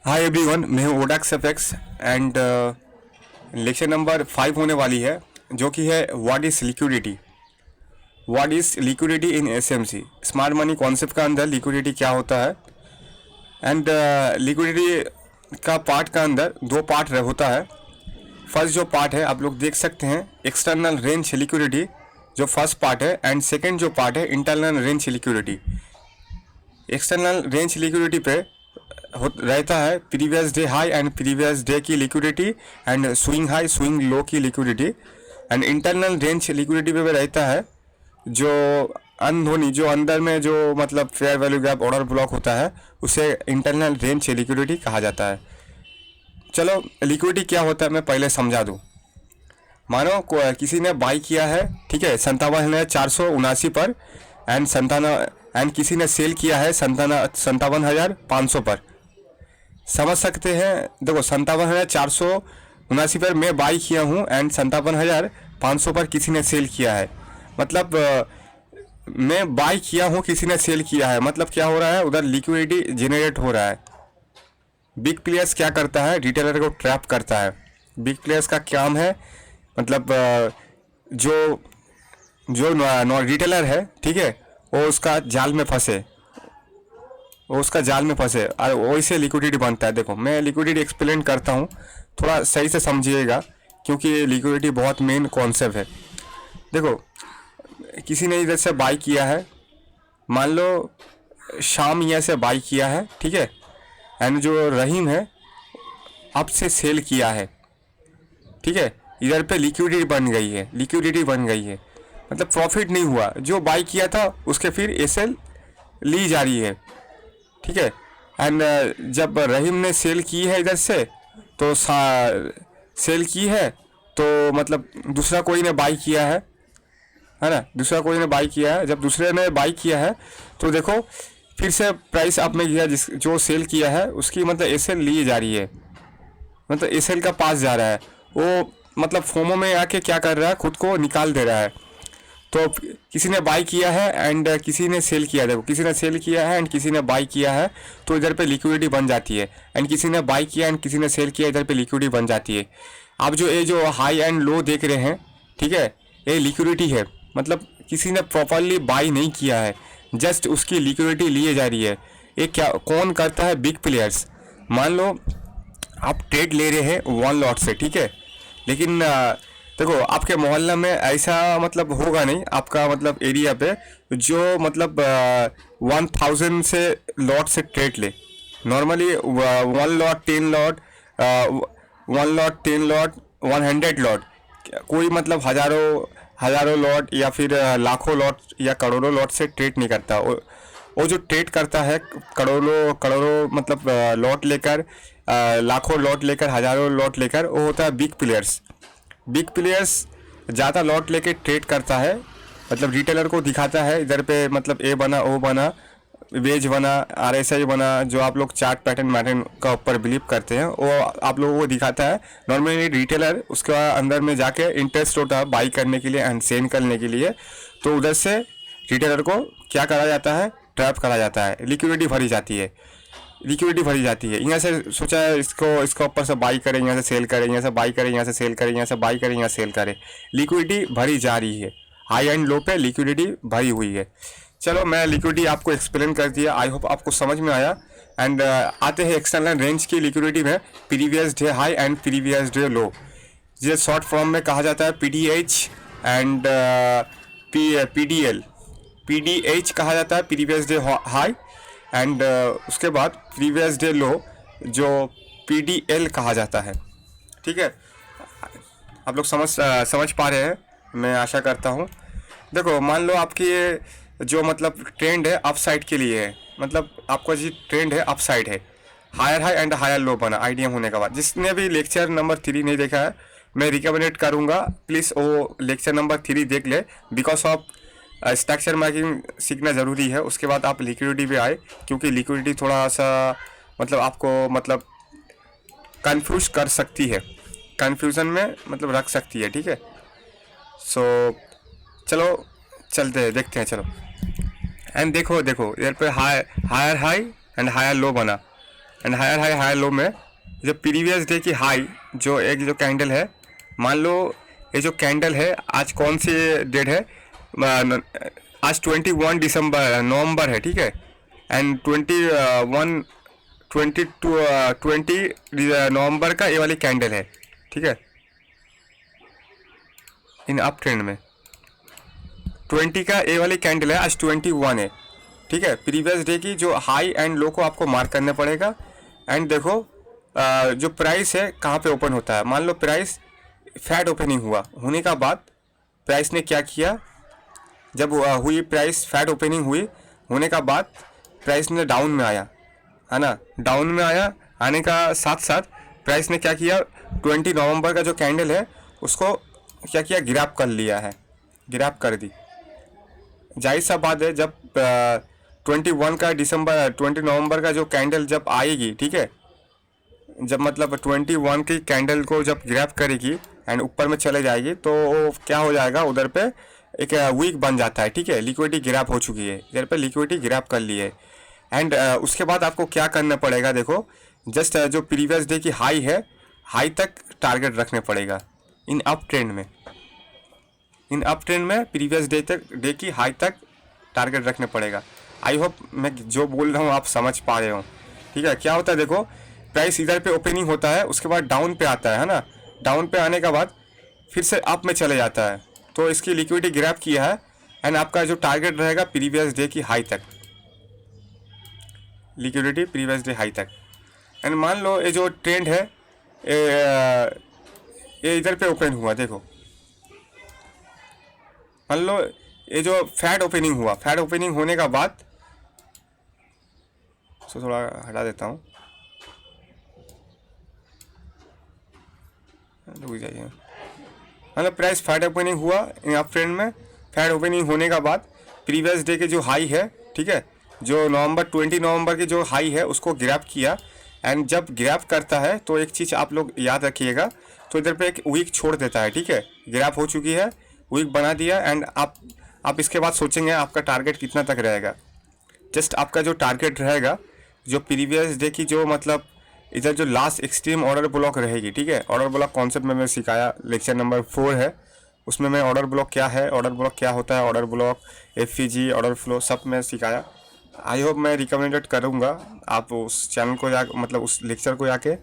Hi everyone, मैं हूँ ओडाक्स FX and lecture number 5 होने वाली है, जो कि है what is liquidity. What is liquidity in SMC. Smart money concept का अंदर लिक्विडिटी क्या होता है एंड लिक्विडिटी का पार्ट का अंदर दो पार्ट होता है। फर्स्ट जो पार्ट है आप लोग देख सकते हैं, एक्सटर्नल रेंज लिक्विडिटी जो फर्स्ट पार्ट है, एंड सेकेंड जो पार्ट है internal range liquidity. External range liquidity पे रहता है previous day high and previous day की liquidity and swing high swing low की liquidity. And internal range liquidity पे रहता है जो अनधोनी, जो अंदर में जो मतलब fair value gap order block होता है, उसे इंटरनल रेंज लिक्विडिटी कहा जाता है। चलो लिक्विडिटी क्या होता है मैं पहले समझा दूँ। मानो किसी ने बाई किया है, ठीक है, 57,479 पर एंड किसी ने सेल किया है 57,500 पर। समझ सकते हैं। देखो 57,479 पर मैं बाई किया हूँ एंड 57,500 पर किसी ने सेल किया है। मतलब मैं बाई किया हूँ, किसी ने सेल किया है, मतलब क्या हो रहा है, उधर लिक्विडिटी जनरेट हो रहा है। बिग प्लेयर्स क्या करता है, रिटेलर को ट्रैप करता है। बिग प्लेयर्स का काम है मतलब जो जो रिटेलर है, ठीक है, वो उसका जाल में फंसे, और वैसे लिक्विडिटी बनता है। देखो मैं लिक्विडिटी एक्सप्लेन करता हूँ, थोड़ा सही से समझिएगा, क्योंकि लिक्विडिटी बहुत मेन कॉन्सेप्ट है। देखो किसी ने इधर से बाई किया है, मान लो शाम यहाँ से बाई किया है, ठीक है, एंड जो रहीम है अब से सेल किया है, ठीक है, इधर पे लिक्विडिटी बन गई है, मतलब प्रॉफिट नहीं हुआ। जो बाई किया था उसके फिर एसएल ली जा रही है, ठीक है। एंड जब रहीम ने सेल की है इधर से, तो सेल की है तो मतलब दूसरा कोई ने बाई किया है ना, दूसरा कोई ने बाई किया है। जब दूसरे ने बाई किया है तो देखो फिर से प्राइस अप में गया, जो सेल किया है उसकी मतलब एसएल ली जा रही है, मतलब एसएल का पास जा रहा है। वो मतलब फोमो में आके क्या कर रहा है, खुद को निकाल दे रहा है। तो किसी ने बाई किया है एंड किसी ने सेल किया है। देखो किसी ने सेल किया है एंड किसी ने बाई किया है, तो इधर पे लिक्विडिटी बन जाती है। एंड किसी ने बाई किया एंड किसी ने सेल किया, इधर पे लिक्विडिटी बन जाती है। अब जो ये जो हाई एंड लो देख रहे हैं, ठीक है, ये लिक्विडिटी है। मतलब किसी ने प्रॉपरली बाई नहीं किया है, जस्ट उसकी लिक्विडिटी लिए जा रही है। ये क्या कौन करता है, बिग प्लेयर्स। मान लो आप ट्रेड ले रहे हैं 1 लॉट से, ठीक है, लेकिन देखो आपके मोहल्ला में ऐसा मतलब होगा नहीं, आपका मतलब एरिया पे जो मतलब 1000 से लॉट से ट्रेड ले। Normally 1 lot 10 lot, 1 lot 10 lot 100 lot, कोई मतलब हजारों लॉट या फिर लाखों लॉट या करोड़ों लॉट से ट्रेड नहीं करता। वो जो ट्रेड करता है करोड़ों करोड़ों मतलब लॉट लेकर, लाखों लॉट लेकर, हजारों लॉट लेकर, वो होता है बिग प्लेयर्स। बिग प्लेयर्स ज़्यादा लॉट लेके ट्रेड करता है, मतलब रिटेलर को दिखाता है इधर पे मतलब ए बना, ओ बना, वेज बना, आरएसआई बना, जो आप लोग चार्ट पैटर्न का ऊपर बिलीव करते हैं, वो आप लोगों को दिखाता है। नॉर्मली रिटेलर उसके अंदर में जाके इंटरेस्ट होता है बाई करने के लिए एंड सेल करने के लिए, तो उधर से रिटेलर को क्या करा जाता है, ट्रैप करा जाता है। लिक्विडिटी भरी जाती है, यहाँ से सोचा है इसको ऊपर से बाई करें, यहाँ से सेल करें, यहाँ से बाई करें, यहाँ से सेल करें, यहाँ से बाई करें, यहाँ सेल करें। लिक्विडिटी भरी जा रही है, हाई एंड लो पे लिक्विडिटी भरी हुई है। चलो मैं लिक्विडिटी आपको एक्सप्लेन कर दिया, आई होप आपको समझ में आया। एंड आते हैं एक्सटर्नल रेंज की लिक्विडिटी में, previous day high and previous day लो, जिसे शॉर्ट फॉर्म में कहा जाता है पीडीएच एंड पीडीएल। पीडीएच कहा जाता है प्रीवियस डे हाई, एंड उसके बाद प्रीवियस डे लो जो पीडीएल कहा जाता है, ठीक है। आप लोग समझ पा रहे हैं, मैं आशा करता हूँ। देखो मान लो आपकी ये जो मतलब ट्रेंड है अप साइड के लिए है, मतलब आपका जो ट्रेंड है अप साइड है, higher high and higher low बना आईडीएम होने के बाद। जिसने भी लेक्चर नंबर 3 नहीं देखा है, मैं रिकमेंडेड करूँगा प्लीज़ वो लेक्चर नंबर 3 देख ले, बिकॉज ऑफ स्ट्रक्चर मार्किंग सीखना ज़रूरी है। उसके बाद आप लिक्विडिटी पे आए, क्योंकि लिक्विडिटी थोड़ा सा मतलब आपको मतलब कंफ्यूज कर सकती है, कंफ्यूजन में मतलब रख सकती है, ठीक है। सो चलो चलते हैं, देखते हैं, चलो। एंड देखो इधर पे higher high and higher low बना, and higher high higher low में जो प्रीवियस डे की हाई जो एक जो कैंडल है, मान लो ये जो कैंडल है आज कौन सी डेट है, आज 21 नवंबर है, ठीक है। एंड 20 नवंबर का ये वाली कैंडल है, ठीक है, इन अप ट्रेंड में 20 का ए वाली कैंडल है, आज 21 है, ठीक है। प्रीवियस डे की जो हाई एंड लो को आपको मार्क करना पड़ेगा। एंड देखो जो प्राइस है कहाँ पे ओपन होता है, मान लो प्राइस फैट ओपनिंग होने का बाद प्राइस ने क्या किया, जब हुई प्राइस फैट ओपनिंग हुई होने का बाद प्राइस ने डाउन में आया, है ना, डाउन में आया, आने का साथ साथ प्राइस ने क्या किया, 20 नवंबर का जो कैंडल है उसको क्या किया, ग्रैब कर लिया है, ग्रैब कर दी। जाहिर सा बात है जब 20 नवंबर का जो कैंडल जब आएगी, ठीक है, जब मतलब 21 की कैंडल को जब ग्रैब करेगी एंड ऊपर में चले जाएगी तो क्या हो जाएगा, उधर पे एक वीक बन जाता है, ठीक है। लिक्विडिटी ग्रैब हो चुकी है, इधर पे लिक्विडिटी ग्रैब कर ली है। एंड उसके बाद आपको क्या करना पड़ेगा, देखो जस्ट जो प्रीवियस डे की हाई है, हाई तक टारगेट रखने पड़ेगा इन अप ट्रेंड में। इन अप ट्रेंड में प्रीवियस डे की हाई तक टारगेट रखने पड़ेगा। आई होप मैं जो बोल रहा हूँ आप समझ पा रहे हो, ठीक है। क्या होता है, देखो प्राइस इधर पे ओपनिंग होता है, उसके बाद डाउन पे आता है ना, डाउन पे आने के बाद फिर से अप में चले जाता है, तो इसकी लिक्विडिटी ग्रैब किया है एंड आपका जो टारगेट रहेगा प्रीवियस डे की हाई तक, लिक्विडिटी प्रीवियस डे हाई तक। एंड मान लो ये जो ट्रेंड है ये इधर पे ओपन हुआ, देखो मान लो ये जो फैट ओपनिंग हुआ, फैट ओपनिंग होने का बाद इसको थोड़ा हटा देता हूँ, रुक जाइए। मतलब प्राइस फैट ओपनिंग हुआ इन अप ट्रेंड में, फैट ओपनिंग होने का बाद प्रीवियस डे के जो हाई है, ठीक है, जो 20 नवंबर की जो हाई है उसको ग्रैब किया। एंड जब ग्रैब करता है तो एक चीज़ आप लोग याद रखिएगा, तो इधर पे एक वीक छोड़ देता है, ठीक है, ग्रैब हो चुकी है, वीक बना दिया। एंड आप इसके बाद सोचेंगे आपका टारगेट कितना तक रहेगा। जस्ट आपका जो टारगेट रहेगा, जो प्रीवियस डे की जो मतलब इधर जो लास्ट एक्सट्रीम ऑर्डर ब्लॉक रहेगी, ठीक है। ऑर्डर ब्लॉक कॉन्सेप्ट में मैं सिखाया, लेक्चर नंबर 4 है, उसमें मैं ऑर्डर ब्लॉक क्या है, ऑर्डर ब्लॉक क्या होता है, order block, FEG, order flow सब मैं सिखाया। आई होप मैं रिकमेंडेड करूँगा आप उस चैनल को जा मतलब उस लेक्चर को जाके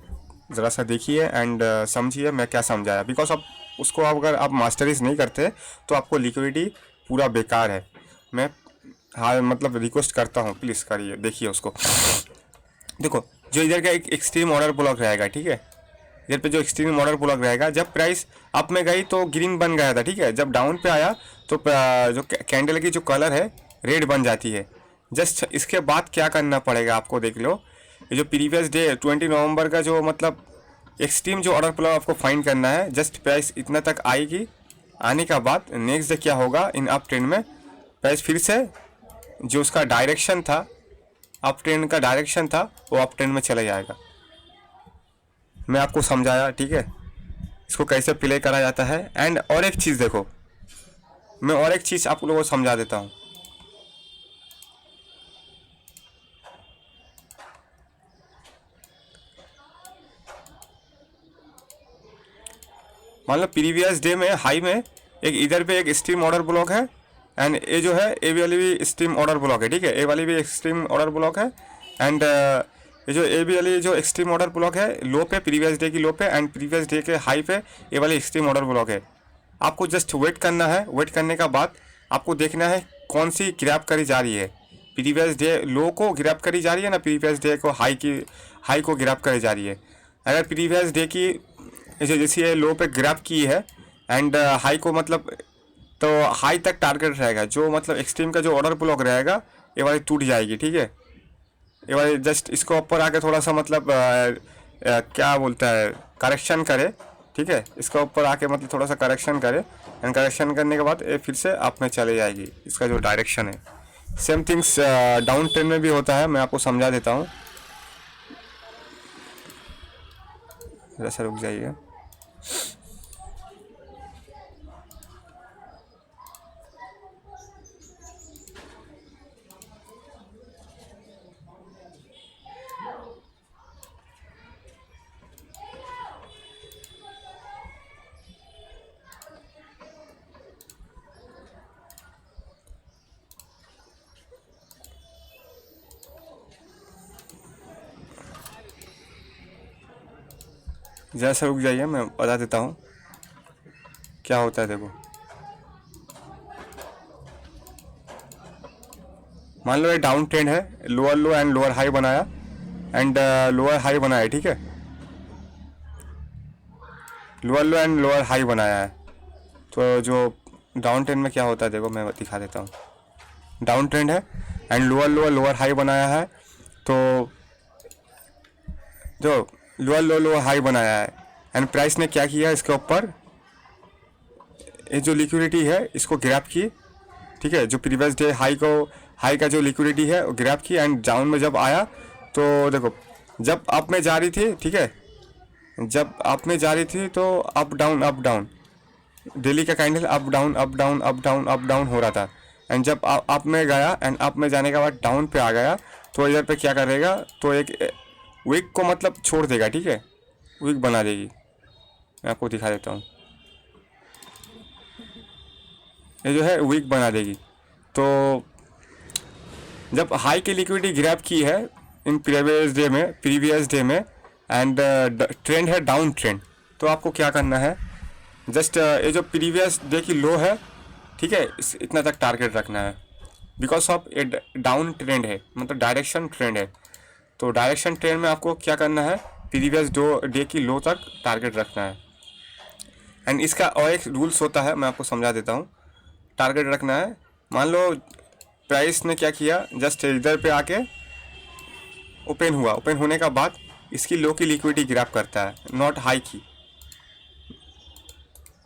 ज़रा सा देखिए एंड समझिए मैं क्या समझाया, बिकॉज आप उसको अगर आप मास्टरीज नहीं करते तो आपको लिक्विडिटी पूरा बेकार है। मैं हाँ मतलब रिक्वेस्ट करता हूँ, प्लीज़ करिए, देखिए उसको। देखो जो इधर का एक एक्सट्रीम ऑर्डर ब्लॉक रहेगा, ठीक है, इधर पे जो एक्सट्रीम ऑर्डर ब्लॉक रहेगा, जब प्राइस अप में गई तो ग्रीन बन गया था, ठीक है, जब डाउन पे आया तो जो कैंडल की जो कलर है रेड बन जाती है। जस्ट इसके बाद क्या करना पड़ेगा आपको, देख लो ये जो प्रीवियस डे 20 नवंबर का जो मतलब एक्सट्रीम जो ऑर्डर ब्लॉक आपको फाइंड करना है, जस्ट प्राइस इतना तक आएगी, आने का बाद नेक्स्ट डे क्या होगा, इन अप ट्रेंड में प्राइस फिर से जो उसका डायरेक्शन था, अप ट्रेंड का डायरेक्शन था, वो अप ट्रेंड में चला जाएगा। मैं आपको समझाया, ठीक है, इसको कैसे प्ले करा जाता है। एंड और एक चीज़ देखो, मैं और एक चीज़ आप लोगों को समझा देता हूँ। मान लो प्रीवियस डे में हाई में एक इधर पे एक स्ट्रीम ऑर्डर ब्लॉक है एंड ये जो है ए वाली भी स्ट्रीम ऑर्डर ब्लॉक है, ठीक है, ए वाली भी एक्सट्रीम ऑर्डर ब्लॉक है। एंड ये जो ए बी वाली जो एक्सट्रीम ऑर्डर ब्लॉक है लो पे, प्रीवियस डे की लो पे एंड प्रीवियस डे के हाई पे ये वाली एक्सट्रीम ऑर्डर ब्लॉक है। आपको जस्ट वेट करना है, वेट करने का बाद आपको देखना है कौन सी ग्रैब करी जा रही है, प्रीवियस डे लो को ग्रैब करी जा रही है ना, प्रीवियस डे को हाई को ग्रैब करी जा रही है। अगर प्रीवियस डे की जैसे ये लो पे ग्रैब की है एंड हाई को मतलब तो हाई तक टारगेट रहेगा, जो मतलब एक्सट्रीम का जो ऑर्डर ब्लॉक रहेगा ये वाली टूट जाएगी, ठीक है। ये वाली जस्ट इसको ऊपर आके थोड़ा सा मतलब क्या बोलता है, करेक्शन करे, ठीक है, इसका ऊपर आके मतलब थोड़ा सा करेक्शन करे एंड करेक्शन करने के बाद ये फिर से अप में चले जाएगी, इसका जो डायरेक्शन है। सेम थिंग्स डाउन ट्रेंड में भी होता है, मैं आपको समझा देता हूँ, जरा सा रुक जाइए। जैसा रुक जाइए, मैं बता देता हूँ क्या होता है। देखो मान लो ये डाउन ट्रेंड है, lower low and lower high बनाया एंड लोअर हाई बनाया, ठीक है, lower low and lower high बनाया है। तो जो डाउन ट्रेंड में क्या होता है देखो मैं दिखा देता हूँ। डाउन ट्रेंड है and lower low lower high बनाया है, तो जो लोअर लो लोअर हाई बनाया है एंड प्राइस ने क्या किया इसके ऊपर, ये जो लिक्विडिटी है इसको ग्रैब की, ठीक है, जो प्रीवियस डे हाई का जो लिक्विडिटी है वो ग्रैब की एंड डाउन में जब आया तो देखो जब अप में जा रही थी, ठीक है, जब अप में जा रही थी तो अप डाउन डेली का candle up down up down up down up down हो रहा था एंड जब अप में गया एंड अप में जाने के बाद डाउन पे आ गया तो इधर पे क्या करेगा, तो एक वीक को मतलब छोड़ देगा, ठीक है, वीक बना देगी। मैं आपको दिखा देता हूँ, ये जो है वीक बना देगी। तो जब हाई की लिक्विडिटी ग्रैब की है इन प्रीवियस डे में एंड ट्रेंड है डाउन ट्रेंड, तो आपको क्या करना है, जस्ट ये जो प्रीवियस डे की लो है, ठीक है, इतना तक टारगेट रखना है, because of A down trend है, मतलब डायरेक्शन ट्रेंड है। तो डायरेक्शन ट्रेंड में आपको क्या करना है, प्रीवियस डे की लो तक टारगेट रखना है। एंड इसका और एक रूल्स होता है, मैं आपको समझा देता हूँ। टारगेट रखना है, मान लो प्राइस ने क्या किया, जस्ट इधर पे आके ओपन हुआ, ओपन होने का बाद इसकी लो की लिक्विडिटी ग्रैब करता है, नॉट हाई की,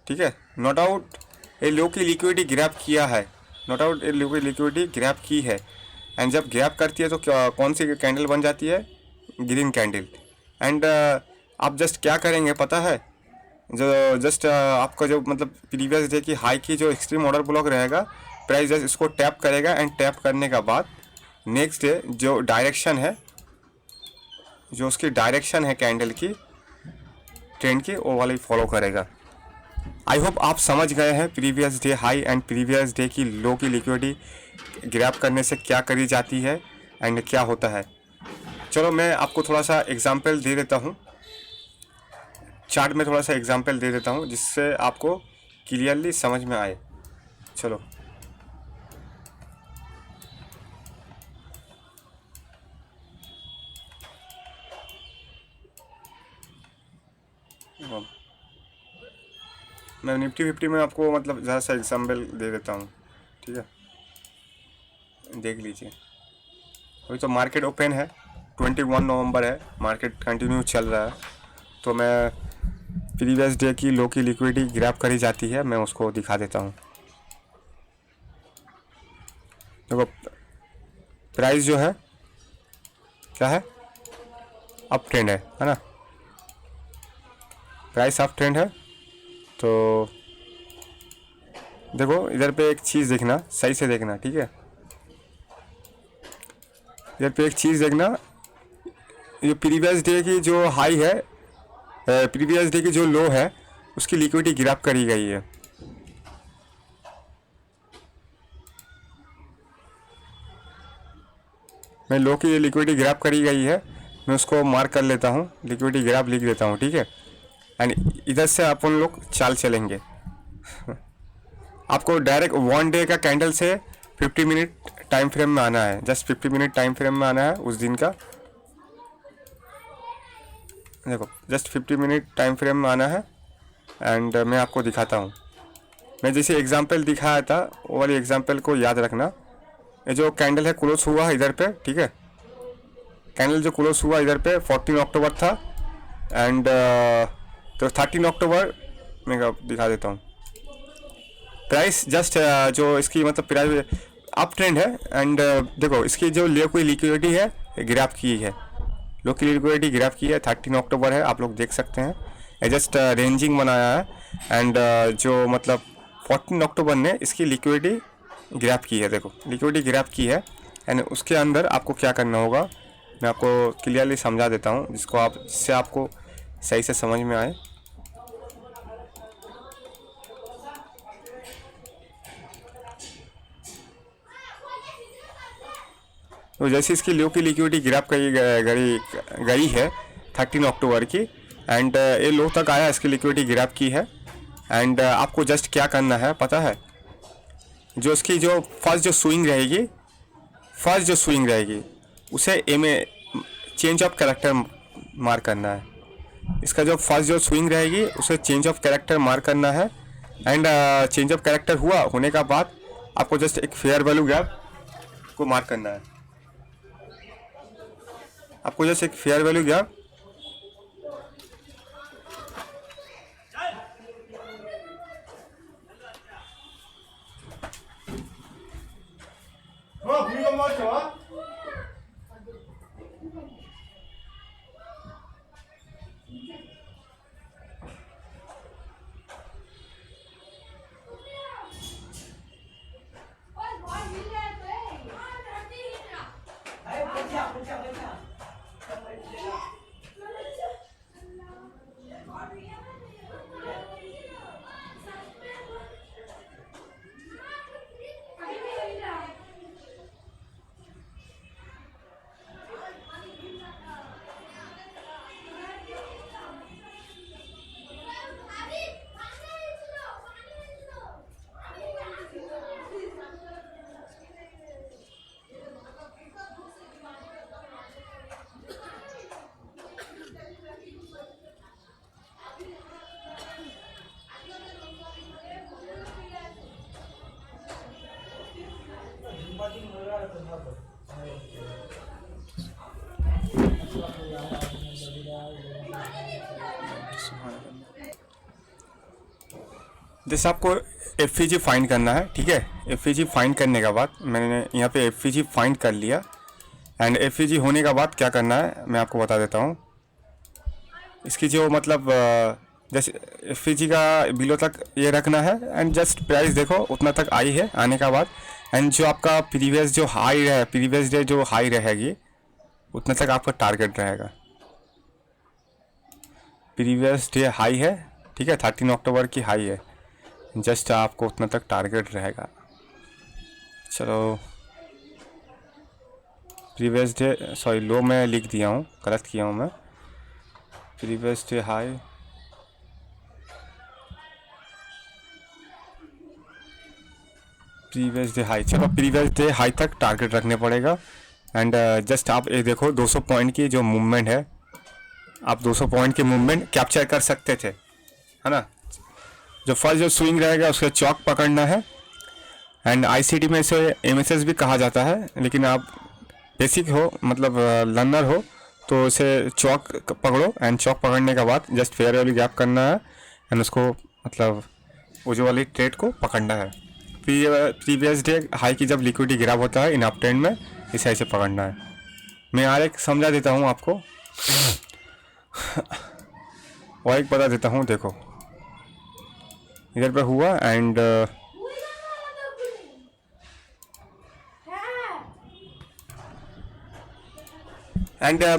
ठीक है, नॉट आउट ये लो की लिक्विडिटी ग्रैब किया है, नॉट आउट ये लो की लिक्विडिटी ग्रैब की है एंड जब ग्रैब करती है तो कौन सी कैंडल बन जाती है, ग्रीन कैंडल। एंड आप जस्ट क्या करेंगे पता है, जो जस्ट आपका जो मतलब प्रीवियस डे की हाई की जो एक्सट्रीम ऑर्डर ब्लॉक रहेगा, प्राइस जस्ट इसको टैप करेगा एंड टैप करने का बाद नेक्स्ट डे जो डायरेक्शन है, जो उसकी डायरेक्शन है कैंडल की ट्रेंड की, वो वाली फॉलो करेगा। आई होप आप समझ गए हैं previous day high and previous day की लो की लिक्विडिटी ग्रैब करने से क्या करी जाती है एंड क्या होता है। चलो मैं आपको थोड़ा सा एग्जांपल दे देता हूँ, चार्ट में थोड़ा सा एग्जांपल दे देता हूँ जिससे आपको क्लियरली समझ में आए। चलो मैं निफ्टी 50 में आपको मतलब ज़रा सा एग्जांपल दे देता हूँ, ठीक है, देख लीजिए। अभी तो मार्केट ओपन है, 21 नवंबर है, मार्केट कंटिन्यू चल रहा है। तो मैं प्रीवियस डे की लो की लिक्विडिटी ग्रैब करी जाती है, मैं उसको दिखा देता हूँ। देखो प्राइस जो है क्या है, अप ट्रेंड है ना, प्राइस अप ट्रेंड है। तो देखो इधर पे एक चीज़ देखना, सही से देखना, ठीक है, इधर पे एक चीज़ देखना, ये प्रीवियस डे की जो हाई है, प्रीवियस डे की जो लो है उसकी लिक्विडिटी ग्रैब करी गई है। मैं लो की लिक्विडिटी ग्रैब करी गई है, मैं उसको मार्क कर लेता हूँ, लिक्विडिटी ग्रैब लिख देता हूँ, ठीक है। एंड इधर से अपन लोग चाल चलेंगे। आपको डायरेक्ट 1 डे का कैंडल से 50 मिनट टाइम फ्रेम में आना है, जस्ट 50 मिनट टाइम फ्रेम में आना है उस दिन का। देखो जस्ट 50 मिनट टाइम फ्रेम में आना है एंड मैं आपको दिखाता हूँ। मैं जैसे एग्जांपल दिखाया था वो वाली एग्जांपल को याद रखना। ये जो कैंडल है क्लोज हुआ है इधर पे, ठीक है, कैंडल जो क्लोज हुआ इधर पे 14 अक्टूबर था एंड तो 13 अक्टूबर मैं दिखा देता हूँ। प्राइस जस्ट जो इसकी मतलब प्राइस अप ट्रेंड है एंड देखो इसकी जो लो की लिक्विडिटी है ग्रैब की है, लो की लिक्विडिटी ग्रैब की है, 13 अक्टूबर है, आप लोग देख सकते हैं। ये जस्ट रेंजिंग बनाया है एंड जो मतलब 14 अक्टूबर ने इसकी लिक्विडिटी ग्रैब की है, देखो लिक्विडिटी ग्रैब की है एंड उसके अंदर आपको क्या करना होगा मैं आपको क्लियरली समझा देता हूँ, जिससे आपको सही से समझ में आए। तो जैसे इसकी लो की लिक्विडिटी ग्रैब गई है 13 अक्टूबर की, एंड ये लो तक आया, इसकी लिक्विडिटी ग्रैब की है। एंड आपको जस्ट क्या करना है पता है, जो इसकी जो फर्स्ट जो स्विंग रहेगी उसे ए में चेंज ऑफ कैरेक्टर मार्क करना है। इसका जो फर्स्ट जो स्विंग रहेगी उसे चेंज ऑफ कैरेक्टर मार्क करना है। एंड चेंज ऑफ कैरेक्टर होने का बाद आपको जस्ट एक फेयर वैल्यू गैप को मार्क करना है। आपको जस्ट एक फेयर वैल्यू गैप जैसे आपको एफ ई जी फाइंड करना है, ठीक है। एफ ई जी फाइंड करने के बाद मैंने यहाँ पे एफ ई जी फाइंड कर लिया। एंड एफ ई जी होने के बाद क्या करना है मैं आपको बता देता हूँ। इसकी जो मतलब जैसे एफ ई जी का बिलो तक ये रखना है। एंड जस्ट प्राइस देखो उतना तक आई है आने का बाद। एंड जो आपका प्रीवियस डे जो हाई रहेगी उतना तक आपका टारगेट रहेगा। प्रीवियस डे हाई है, ठीक है, 13 अक्टूबर की हाई है, जस्ट आपको उतना तक टारगेट रहेगा। चलो प्रीवियस डे सॉरी लो में लिख दिया हूँ, गलत किया हूँ मैं। प्रीवियस डे हाई, चलो प्रीवियस डे हाई तक टारगेट रखने पड़ेगा। एंड जस्ट आप ये देखो 200 पॉइंट की जो मूवमेंट है, आप 200 पॉइंट की मूवमेंट कैप्चर कर सकते थे, है ना। जो फर्स्ट जो स्विंग रहेगा उसका चौक पकड़ना है। एंड आईसीटी में इसे एमएसएस भी कहा जाता है, लेकिन आप बेसिक हो मतलब लर्नर हो तो इसे चौक पकड़ो। एंड चौक पकड़ने के बाद जस्ट फेयर वैल्यू गैप करना है। एंड उसको मतलब वो जो वाली ट्रेड को पकड़ना है। प्रीवियस डे हाई की जब लिक्विडिटी गिराव होता है इन अप ट्रेंड में, इसे ऐसे पकड़ना है। मैं और एक समझा देता हूँ आपको और एक बता देता हूँ। देखो इधर पे हुआ एंड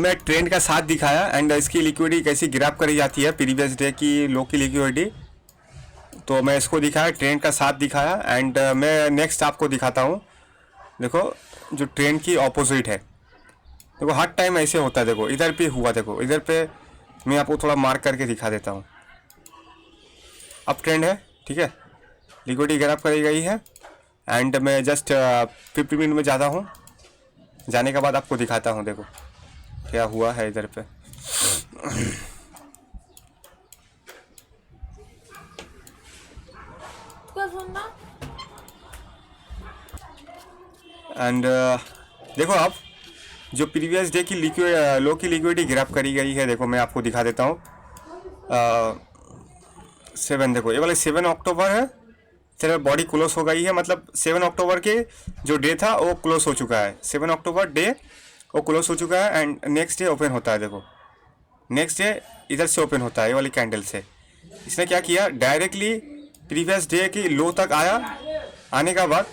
मैं ट्रेंड का साथ दिखाया। एंड इसकी लिक्विडिटी कैसी गिराव करी जाती है प्रीवियस डे की लो की लिक्विडिटी, तो मैं इसको दिखाया, ट्रेंड का साथ दिखाया। एंड मैं नेक्स्ट आपको दिखाता हूँ। देखो जो ट्रेंड की ऑपोजिट है, देखो हर टाइम ऐसे होता है। देखो इधर पे हुआ, देखो इधर पे मैं आपको थोड़ा मार्क करके दिखा देता हूँ। अप ट्रेंड है, ठीक है, लिक्विडिटी ग्रैब करी गई है। एंड मैं जस्ट 50 मिनट में जाता हूँ, जाने के बाद आपको दिखाता हूँ। देखो क्या हुआ है इधर पे। एंड देखो आप जो प्रीवियस डे की लो की लिक्विडिटी ग्रैब करी गई है, देखो मैं आपको दिखा देता हूँ। 7 देखो ये वाले 7 अक्टूबर है, चलो बॉडी क्लोज हो गई है, मतलब 7 अक्टूबर के जो डे था वो क्लोज हो चुका है। 7 अक्टूबर डे वो क्लोज हो चुका है। एंड नेक्स्ट डे ओपन होता है। देखो नेक्स्ट डे इधर से ओपन होता है, ये वाली कैंडल से। इसने क्या किया, डायरेक्टली प्रीवियस डे की लो तक आया, आने का बाद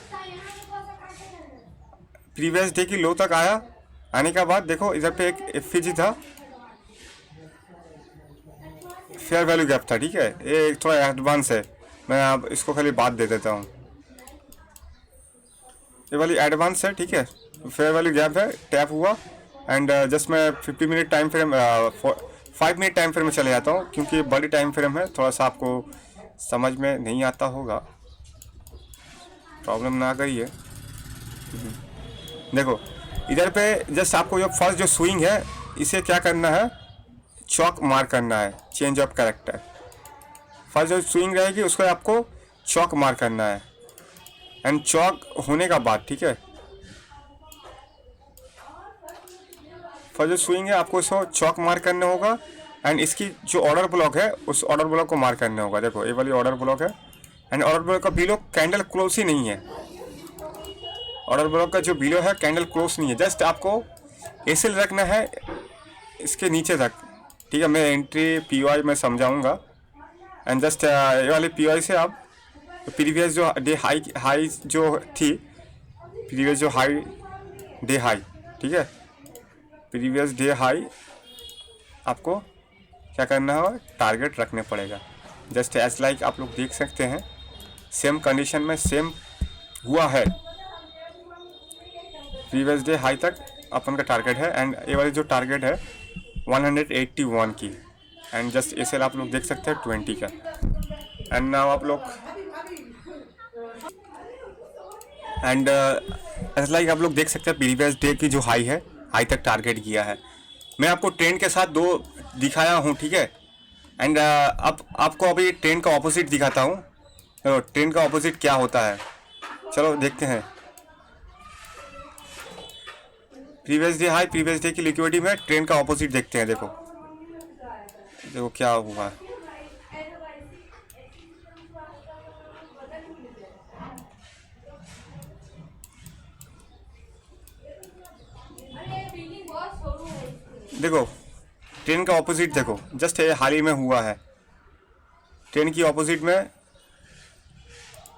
प्रीवियस डे की लो तक आया, आने का बाद देखो इधर पे एक एफईजी था, फेयर वैल्यू गैप था, ठीक है। ये थोड़ा एडवांस है, मैं आप इसको खाली बात दे देता हूँ। ये वाली एडवांस है, ठीक है, फेयर वैल्यू गैप है, टैप हुआ। एंड जस्ट मैं 50 minute time frame 5 minute time frame में चले जाता हूँ, क्योंकि बड़ी टाइम फ्रेम है, थोड़ा सा आपको समझ में नहीं आता होगा, प्रॉब्लम ना करिए। देखो इधर पे जस्ट आपको जो फर्स्ट जो स्विंग है इसे क्या करना है, चौक मार करना है, चेंज ऑफ कैरेक्टर। फर्स्ट जो स्विंग रहेगी उसको आपको चौक मार करना है, एंड चौक होने का बाद, ठीक है, फर्स्ट जो स्विंग है आपको इसको चौक मार करना होगा, एंड इसकी जो ऑर्डर ब्लॉक है उस ऑर्डर ब्लॉक को मार करना होगा। देखो ये वाली ऑर्डर ब्लॉक है, एंड ऑर्डर ब्लॉक का बिलो कैंडल क्लोज ही नहीं है, ऑर्डर ब्लॉक का जो बिलो है कैंडल क्लोज नहीं है, जस्ट आपको एसएल रखना है इसके नीचे तक, ठीक है। मैं एंट्री पीओआई में समझाऊंगा, एंड जस्ट ये वाले पीओआई से आप प्रीवियस जो डे हाई जो थी, प्रीवियस जो हाई डे हाई, ठीक है, प्रीवियस डे हाई आपको क्या करना है, टारगेट रखने पड़ेगा। जस्ट एज लाइक आप लोग देख सकते हैं सेम कंडीशन में सेम हुआ है, प्रीवियस डे हाई तक अपन का टारगेट है, एंड ये वाली जो टारगेट है 181 की, एंड जस्ट एसएल आप लोग देख सकते हैं 20 का। एंड नाउ आप लोग एंड एज लाइक आप लोग देख सकते हैं प्रीवियस डे की जो हाई है, हाई तक टारगेट किया है। मैं आपको ट्रेंड के साथ दो दिखाया हूँ, ठीक है, एंड अब आपको अभी ट्रेंड का ऑपोजिट दिखाता हूँ। तो ट्रेंड का ऑपोजिट क्या होता है, चलो देखते हैं। Previous day high, previous day की लिक्विडिटी में ट्रेंड का ऑपोजिट देखते हैं। देखो देखो क्या हुआ, देखो ट्रेंड का ऑपोजिट देखो, जस्ट ये हाल ही में हुआ है। ट्रेंड की ऑपोजिट में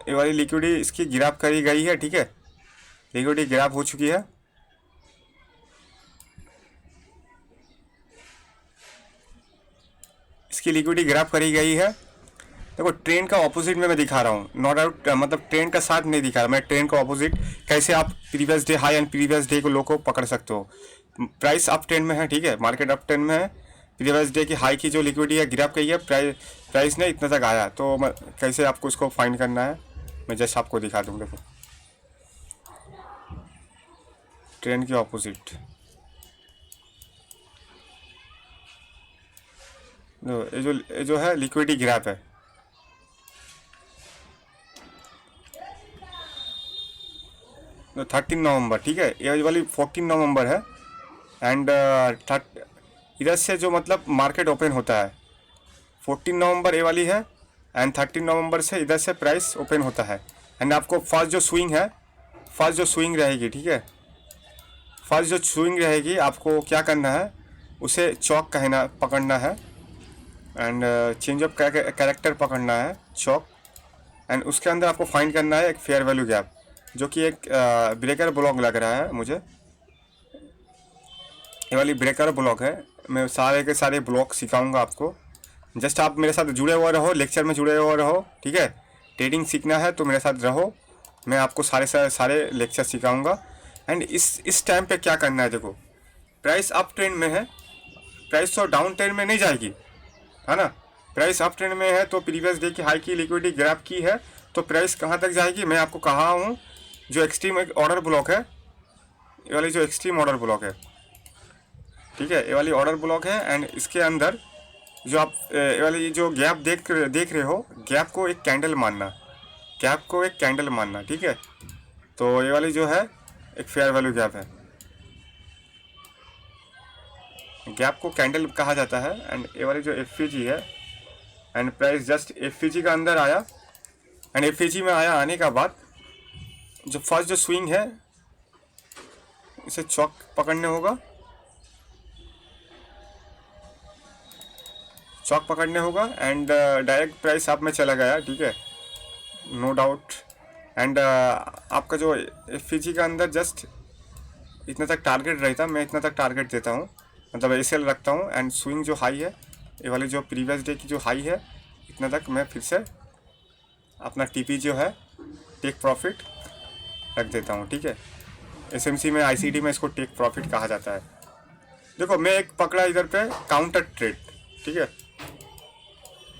ये वाली लिक्विडिटी इसकी गिराव करी गई है, ठीक है, लिक्विडिटी गिराव हो चुकी है, इसकी लिक्विडिटी गिराव करी गई है। देखो ट्रेंड का ऑपोजिट में मैं दिखा रहा हूँ, नॉट आउट मतलब ट्रेंड का साथ नहीं दिखा रहा मैं, ट्रेंड का ऑपोजिट कैसे आप previous day high and previous day को लो को पकड़ सकते हो। प्राइस अप ट्रेंड में है, ठीक है, मार्केट अप ट्रेंड में है, प्रीवियस डे की हाई की जो लिक्विडिटी है गिराव गई है, प्राइस ने इतना तक आया, तो कैसे आपको इसको फाइंड करना है मैं जस्ट आपको दिखा दूँ। देखो ट्रेंड के ऑपोजिट, ये जो है लिक्विडिटी गिराव है, तो 13 नवंबर, ठीक है, ये वाली 14 नवंबर है, एंड इधर से जो मतलब मार्केट ओपन होता है 14 नवंबर ये वाली है, एंड 13 नवंबर से इधर से प्राइस ओपन होता है। एंड आपको फर्स्ट जो स्विंग है, फर्स्ट जो स्विंग रहेगी, ठीक है, फर्स्ट जो स्विंग रहेगी आपको क्या करना है, उसे चौक कहना पकड़ना है, एंड चेंज ऑफ कैरेक्टर पकड़ना है चौक, एंड उसके अंदर आपको फाइंड करना है एक फेयर वैल्यू गैप, जो कि एक ब्रेकर ब्लॉक लग रहा है मुझे, ये वाली ब्रेकर ब्लॉक है। मैं सारे के सारे ब्लॉक सिखाऊंगा आपको, जस्ट आप मेरे साथ जुड़े हुए रहो, लेक्चर में जुड़े हुए रहो, ठीक है, ट्रेडिंग सीखना है तो मेरे साथ रहो, मैं आपको सारे लेक्चर सिखाऊंगा। एंड इस टाइम पे क्या करना है, देखो प्राइस अप ट्रेंड में है, प्राइस तो डाउन ट्रेंड में नहीं जाएगी, है ना, प्राइस अप ट्रेंड में है, तो प्रीवियस डे की हाई की लिक्विडिटी ग्रैब की है, तो प्राइस कहाँ तक जाएगी मैं आपको कहा हूँ, जो एक्सट्रीम एक ऑर्डर ब्लॉक है, ये वाली जो एक्सट्रीम ऑर्डर ब्लॉक है, ठीक है, ये वाली ऑर्डर ब्लॉक है, एंड इसके अंदर जो आप ये वाली जो गैप देख रहे हो, गैप को एक कैंडल मानना, गैप को एक कैंडल मानना, ठीक है, तो ये वाली जो है एक फेयर वैल्यू गैप है, गैप को कैंडल कहा जाता है। एंड ये वाली जो एफईजी है, एंड प्राइस जस्ट एफईजी का अंदर आया, एंड एफईजी में आने का बाद जो फर्स्ट जो स्विंग है इसे चौक पकड़ने होगा, चौक पकड़ने होगा, एंड डायरेक्ट प्राइस आप में चला गया, ठीक है, नो डाउट। एंड आपका जो एफईजी का अंदर जस्ट इतना तक टारगेट रहता, मैं इतना तक टारगेट देता हूँ, मतलब एसएल रखता हूँ, एंड स्विंग जो हाई है, ये वाली जो प्रीवियस डे की जो हाई है, इतना तक मैं फिर से अपना टीपी जो है टेक प्रॉफिट रख देता हूँ, ठीक है, एसएमसी में आईसीडी में इसको टेक प्रॉफिट कहा जाता है। देखो मैं एक पकड़ा इधर पे काउंटर ट्रेड, ठीक है।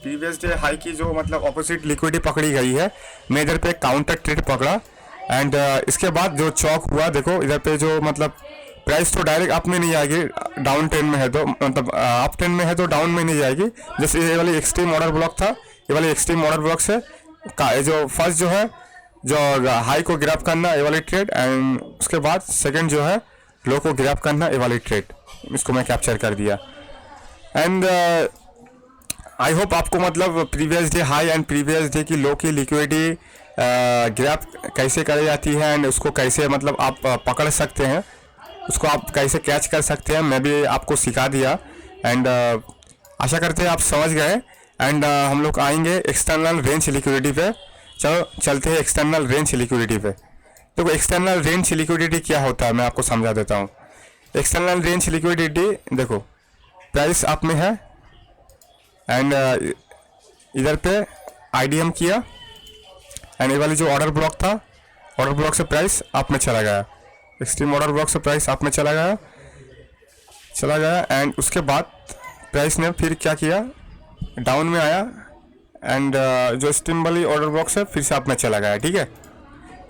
प्रीवियस डे हाई की जो मतलब ऑपोजिट लिक्विडिटी पकड़ी गई है, मैं इधर पे काउंटर ट्रेड पकड़ा एंड इसके बाद जो चौक हुआ, देखो इधर पे जो मतलब प्राइस तो डायरेक्ट अप में नहीं आएगी, डाउन ट्रेंड में है तो मतलब अप ट्रेंड में है तो डाउन में नहीं जाएगी। जैसे ये वाली एक्सट्रीम ऑर्डर ब्लॉक था, ये वाली एक्सट्रीम ऑर्डर ब्लॉक से जो फर्स्ट जो है जो हाई को ग्रैब करना ये वाली ट्रेड, एंड उसके बाद सेकंड जो है लो को ग्रैब करना ये वाली ट्रेड, इसको मैं कैप्चर कर दिया। एंड आई होप आपको मतलब previous day high and previous day की लो की लिक्विडिटी ग्रैब कैसे करी जाती है एंड उसको कैसे मतलब आप पकड़ सकते हैं, उसको आप कैसे कैच कर सकते हैं, मैं भी आपको सिखा दिया। एंड आशा करते हैं आप समझ गए। एंड हम लोग आएंगे एक्सटर्नल रेंज लिक्विडिटी पे। चलो चलते हैं एक्सटर्नल रेंज लिक्विडिटी पे। देखो एक्सटर्नल रेंज लिक्विडिटी क्या होता है मैं आपको समझा देता हूँ। एक्सटर्नल रेंज लिक्विडिटी देखो प्राइस अप में है एंड इधर पे आईडीएम किया एंड ये वाली जो ऑर्डर ब्लॉक था, ऑर्डर ब्लॉक से प्राइस अप में चला गया, एक्सट्रीम ऑर्डर ब्लॉक से प्राइस अप में चला गया एंड उसके बाद प्राइस ने फिर क्या किया, डाउन में आया एंड जो स्ट्रीम वाली ऑर्डर ब्लॉक से फिर से अप में चला गया। ठीक है,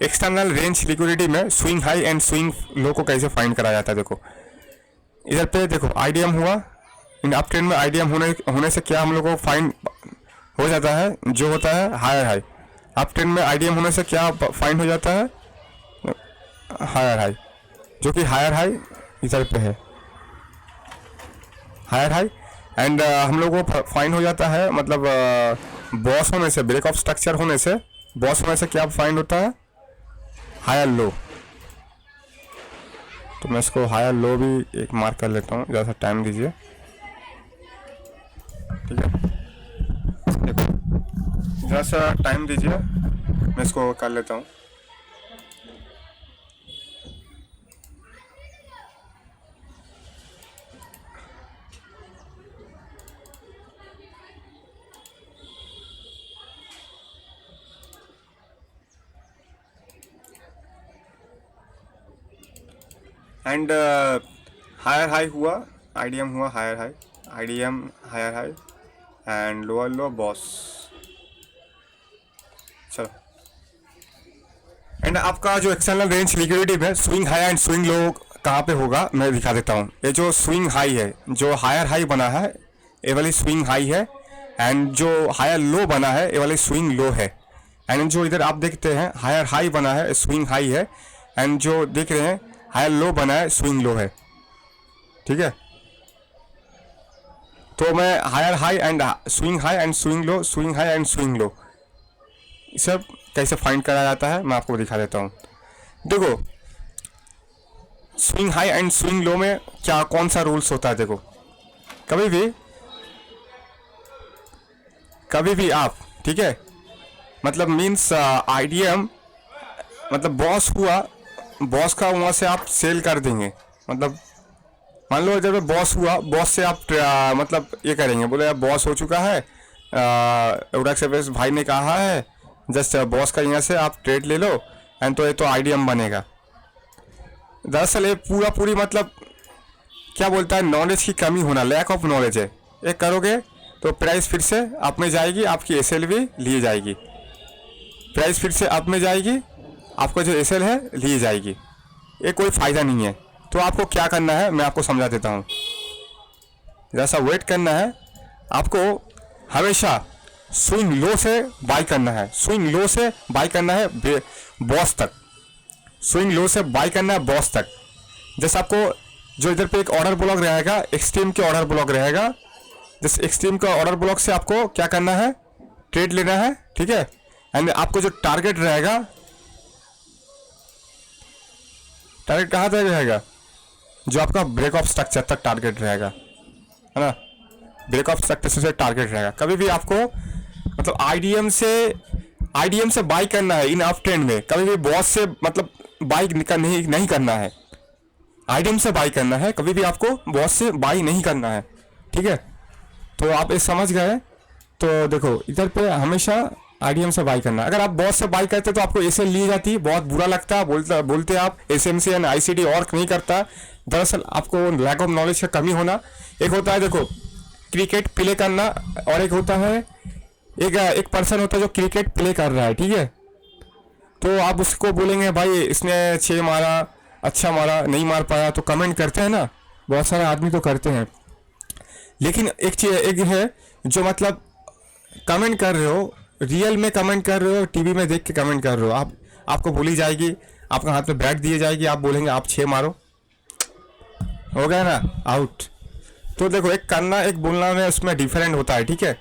एक्सटर्नल रेंज लिक्विडिटी में स्विंग हाई एंड स्विंग लो को कैसे फाइंड करा जाता है। देखो इधर पे देखो आईडीएम हुआ, इन अप ट्रेंड में आईडीएम होने से क्या हम लोग को फाइंड हो जाता है, जो होता है हायर हाई। अप ट्रेंड में आईडीएम होने से क्या फाइंड हो जाता है, हायर हाई, जो कि हायर हाई इधर पे है, हायर हाई एंड हम लोगों को फाइंड हो जाता है मतलब बॉस होने से, ब्रेक ऑफ स्ट्रक्चर होने से, बॉस होने से क्या फाइंड होता है, हायर लो। तो मैं इसको हायर लो भी एक मार्क कर लेता हूँ, ज़रा सा टाइम दीजिए। ठीक है, देखो ज़रा सा टाइम दीजिए, मैं इसको कर लेता हूँ। एंड हायर हाई हुआ, आईडीएम हुआ higher high, IDM higher high and lower low boss. चलो एंड आपका जो एक्सटर्नल रेंज लिक्विडिटी में swing high and swing low कहाँ पे होगा मैं दिखा देता हूँ। ये जो स्विंग हाई है, जो हायर हाई बना है ये वाली स्विंग हाई है एंड जो हायर लो बना है ये वाली स्विंग लो है। एंड जो इधर आप देखते हैं हायर हाई बना है स्विंग हाई है एंड जो देख रहे हैं हायर लो बना है स्विंग लो है। ठीक है, तो मैं higher high and swing high and swing low, swing high and swing low सब कैसे फाइंड करा जाता है मैं आपको दिखा देता हूँ। देखो स्विंग हाई एंड स्विंग लो में क्या कौन सा रूल्स होता है। देखो कभी भी आप, ठीक है, मतलब मीन्स आईडीएम मतलब बॉस हुआ, बॉस का वहाँ से आप सेल कर देंगे। मतलब मान लो जब बॉस हुआ, बॉस से आप मतलब ये करेंगे, बोले यार बॉस हो चुका है, एवरेक्स भाई ने कहा है जस्ट बॉस का यहाँ से आप ट्रेड ले लो एंड तो ये तो आईडीएम बनेगा। दरअसल ये पूरी मतलब क्या बोलता है, नॉलेज की कमी होना, लैक ऑफ नॉलेज है। ये करोगे तो प्राइस फिर से अप में जाएगी, आपकी एसएल भी ली जाएगी, प्राइस फिर से अप में जाएगी, आपको जो एसएल है ली जाएगी, ये कोई फ़ायदा नहीं है। तो आपको क्या करना है मैं आपको समझा देता हूँ। जैसा वेट करना है आपको, हमेशा स्विंग लो से बाई करना है, स्विंग लो से बाई करना है बॉस तक, स्विंग लो से बाई करना है बॉस तक। जैसे आपको जो इधर पे एक ऑर्डर ब्लॉक रहेगा, एक्सट्रीम के ऑर्डर ब्लॉक रहेगा, जैसे एक्सट्रीम का ऑर्डर ब्लॉक से आपको क्या करना है, ट्रेड लेना है। ठीक है, एंड आपको जो टारगेट रहेगा, टारगेट कहाँ तक रहेगा, जो आपका ब्रेक ऑफ स्ट्रक्चर तक टारगेट रहेगा, है ना, ब्रेक ऑफ स्ट्रक्चर से टारगेट रहेगा। कभी भी आपको मतलब आईडीएम से बाई करना है इन अप ट्रेंड में, कभी भी बॉस से मतलब बाई नहीं करना है, आईडीएम से बाई करना है, कभी भी आपको बॉस से बाई नहीं करना है। ठीक है, तो आप ये समझ गए। तो देखो इधर पे हमेशा आईडीएम से बाई करना। अगर आप बॉस से बाई करते तो आपको एसएल ली जाती, बहुत बुरा लगता, बोलते आप एसएमसी एंड आईसीडी वर्क नहीं करता। दरअसल आपको लैक ऑफ नॉलेज का कमी होना एक होता है। देखो क्रिकेट प्ले करना और एक होता है एक पर्सन होता है जो क्रिकेट प्ले कर रहा है, ठीक है। तो आप उसको बोलेंगे भाई इसने 6 मारा, अच्छा मारा, नहीं मार पाया, तो कमेंट करते हैं ना, बहुत सारे आदमी तो करते हैं। लेकिन एक चीज एक है जो मतलब कमेंट कर रहे हो, रियल में कमेंट कर रहे हो, टीवी में देख के कमेंट कर रहे हो, आपको बोली जाएगी, आपका हाथ में बैट दिए जाएगी, आप बोलेंगे आप 6 मारो, हो गया ना, आउट। तो देखो एक करना एक बोलना में उसमें डिफरेंट होता है, ठीक है।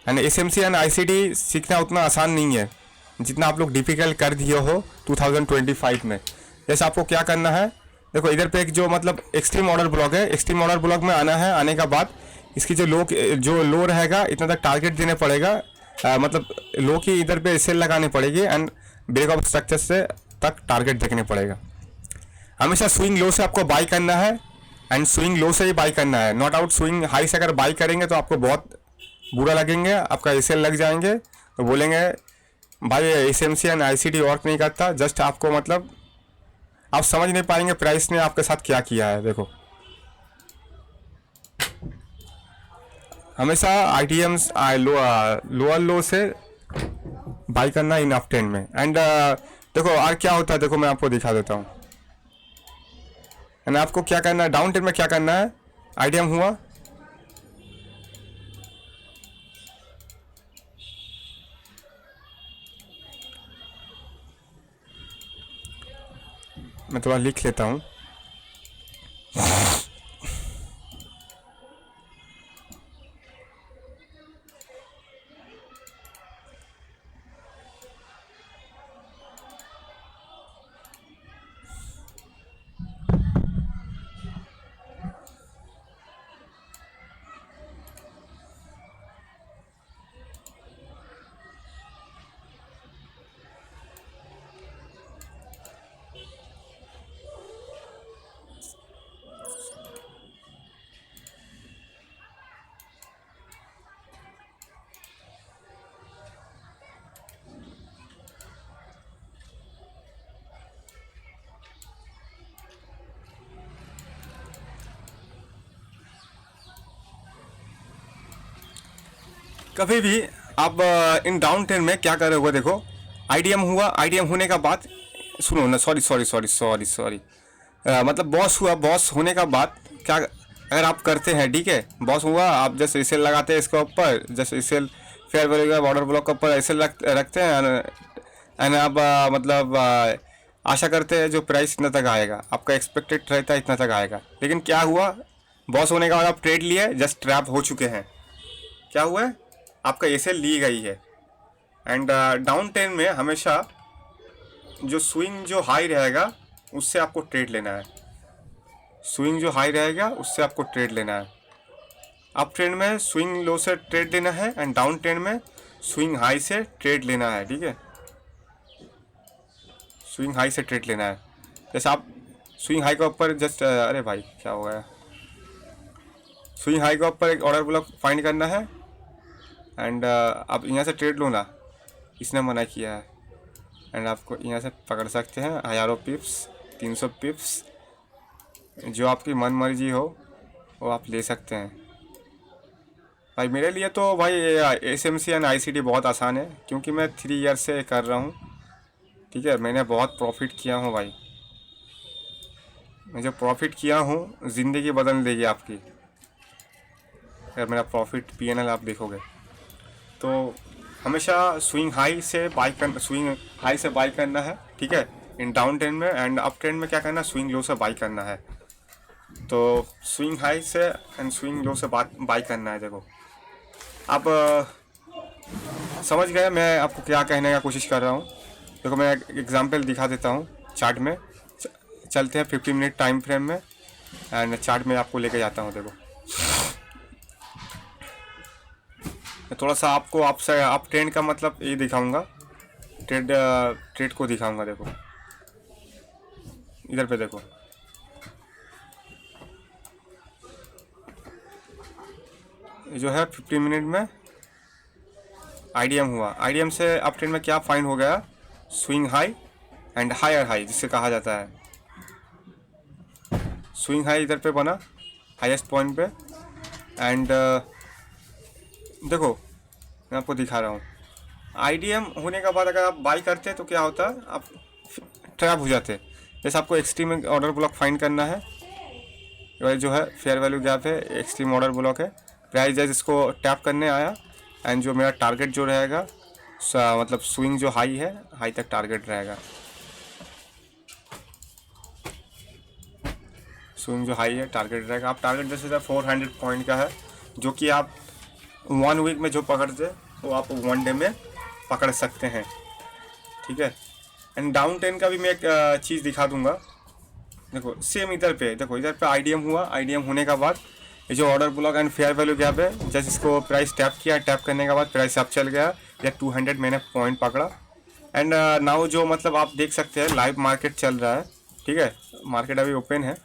एंड एसएमसी एंड आईसीटी सीखना उतना आसान नहीं है जितना आप लोग डिफिकल्ट कर दिए हो 2025 में। जैसे आपको क्या करना है, देखो इधर पे एक जो मतलब एक्सट्रीम ऑर्डर ब्लॉक है, एक्सट्रीम ऑर्डर ब्लॉक में आना है। आने का बाद इसकी जो लो रहेगा इतना तक टारगेट देने पड़ेगा, मतलब लो की इधर पे सेल लगानी पड़ेगी एंड ब्रेक ऑफ स्ट्रक्चर से तक टारगेट देखने पड़ेगा। हमेशा स्विंग लो से आपको बाई करना है एंड स्विंग लो से ही बाई करना है, नॉट आउट स्विंग हाई से अगर बाई करेंगे तो आपको बहुत बुरा लगेंगे, आपका एसएल लग जाएंगे, तो बोलेंगे भाई एसएमसी एंड आईसीटी वर्क नहीं करता। जस्ट आपको मतलब आप समझ नहीं पाएंगे प्राइस ने आपके साथ क्या किया है। देखो हमेशा आईटीएम्स लोअर लो से बाई करना इन अप ट्रेंड में। एंड देखो और क्या होता है, देखो मैं आपको दिखा देता हूँ। एंड आपको क्या करना है, डाउन ट्रेंड में क्या करना है, आईटीएम हुआ, मैं थोड़ा लिख लेता हूँ। कभी भी आप इन डाउन ट्रेंड में क्या कर रहे हो, देखो आईडीएम हुआ, आईडीएम होने का बाद सुनो ना, सॉरी मतलब बॉस हुआ, बॉस होने का बाद क्या अगर आप करते हैं, ठीक है, बॉस हुआ, आप जैसे इसे लगाते हैं इसके ऊपर, जैसे इसे फेयर वैल्यू बॉर्डर ब्लॉक के ऊपर ऐसे रखते हैं एंड आप मतलब आशा करते हैं जो प्राइस इतना तक आएगा, आपका एक्सपेक्टेड रहता है इतना तक आएगा। लेकिन क्या हुआ, बॉस होने के बाद आप ट्रेड लिए, जस्ट ट्रैप हो चुके हैं। क्या हुआ है, आपका एसेल ली गई है। एंड डाउन ट्रेंड में हमेशा जो स्विंग जो हाई रहेगा उससे आपको ट्रेड लेना है, स्विंग जो हाई रहेगा उससे आपको ट्रेड लेना है। अप ट्रेंड में स्विंग लो से ट्रेड लेना है एंड डाउन ट्रेंड में स्विंग हाई से ट्रेड लेना है, ठीक है, स्विंग हाई से ट्रेड लेना है। जैसे आप स्विंग हाई के ऊपर जस्ट अरे भाई क्या हो गया, स्विंग हाई के ऊपर एक ऑर्डर ब्लॉक फाइंड करना है एंड आप यहाँ से ट्रेड लो ना, इसने मना किया है। एंड आपको यहाँ से पकड़ सकते हैं हज़ारों पिप्स, 300 पिप्स, जो आपकी मन मर्जी हो वो आप ले सकते हैं। भाई मेरे लिए तो भाई एसएमसी एंड आईसीटी बहुत आसान है, क्योंकि मैं 3 ईयर से कर रहा हूँ, ठीक है। मैंने बहुत प्रॉफिट किया हूँ भाई, मैं जो प्रॉफिट किया हूँ ज़िंदगी बदल देगी आपकी अगर मेरा प्रॉफिट पीएनएल आप देखोगे। तो हमेशा स्विंग हाई से बाई करना है, ठीक है, इन डाउन ट्रेंड में। एंड अप ट्रेंड में क्या करना है, स्विंग लो से बाई करना है। तो स्विंग हाई से एंड स्विंग लो से बाई करना है। देखो आप समझ गए मैं आपको क्या कहने का कोशिश कर रहा हूँ। देखो मैं एक एग्जांपल दिखा देता हूँ, चार्ट में चलते हैं 50 मिनट टाइम फ्रेम में एंड चार्ट में आपको लेके जाता हूँ। देखो थोड़ा सा आपको आपसे आप ट्रेंड का मतलब ये दिखाऊंगा, ट्रेड को दिखाऊंगा। देखो इधर पे देखो, जो है 50 मिनट में आईडीएम हुआ, आईडीएम से अप ट्रेंड में क्या फाइंड हो गया, swing high and higher high जिसे कहा जाता है। स्विंग हाई इधर पे बना हाईएस्ट पॉइंट पे एंड देखो मैं आपको दिखा रहा हूँ, आईडीएम होने के बाद अगर आप बाई करते हैं तो क्या होता है, आप ट्रैप हो जाते हैं। जैसे आपको एक्सट्रीम ऑर्डर ब्लॉक फाइंड करना है, ये जो है फेयर वैल्यू गैप है, एक्सट्रीम ऑर्डर ब्लॉक है, प्राइस जैसे इसको टैप करने आया एंड जो मेरा टारगेट जो रहेगा मतलब स्विंग जो हाई है, हाई तक टारगेट रहेगा, स्विंग जो हाई है टारगेट रहेगा। आप टारगेट जैसे 400 पॉइंट का है, जो कि आप 1 वीक में जो पकड़ते वो आप 1 डे में पकड़ सकते हैं, ठीक है। एंड डाउन ट्रेंड का भी मैं एक चीज़ दिखा दूंगा। देखो सेम इधर पे, देखो इधर पे आईडीएम हुआ, आईडीएम होने के बाद ये जो order block and fair value gap है, जैसे इसको प्राइस टैप किया, टैप करने के बाद प्राइस अप चल गया, या 200 मैंने पॉइंट पकड़ा। एंड नाउ जो मतलब आप देख सकते हैं लाइव मार्केट चल रहा है, ठीक है, मार्केट अभी ओपन है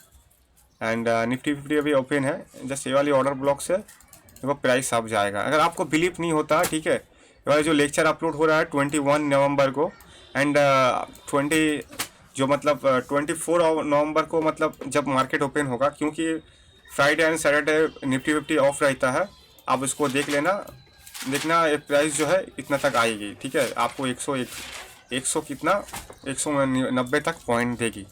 एंड निफ्टी 50 अभी ओपन है। जस्ट ये वाली ऑर्डर ब्लॉक से देखो प्राइस अप जाएगा। अगर आपको बिलीव नहीं होता, ठीक है, ये वाला जो लेक्चर अपलोड हो रहा है 21 नवंबर को एंड 20 जो मतलब 24 नवंबर को, मतलब जब मार्केट ओपन होगा, क्योंकि Friday and Saturday Nifty 50 of रहता है, आप इसको देख लेना, देखना ये प्राइस जो है इतना तक आएगी, ठीक है, आपको 100 कितना 190 तक पॉइंट देगी।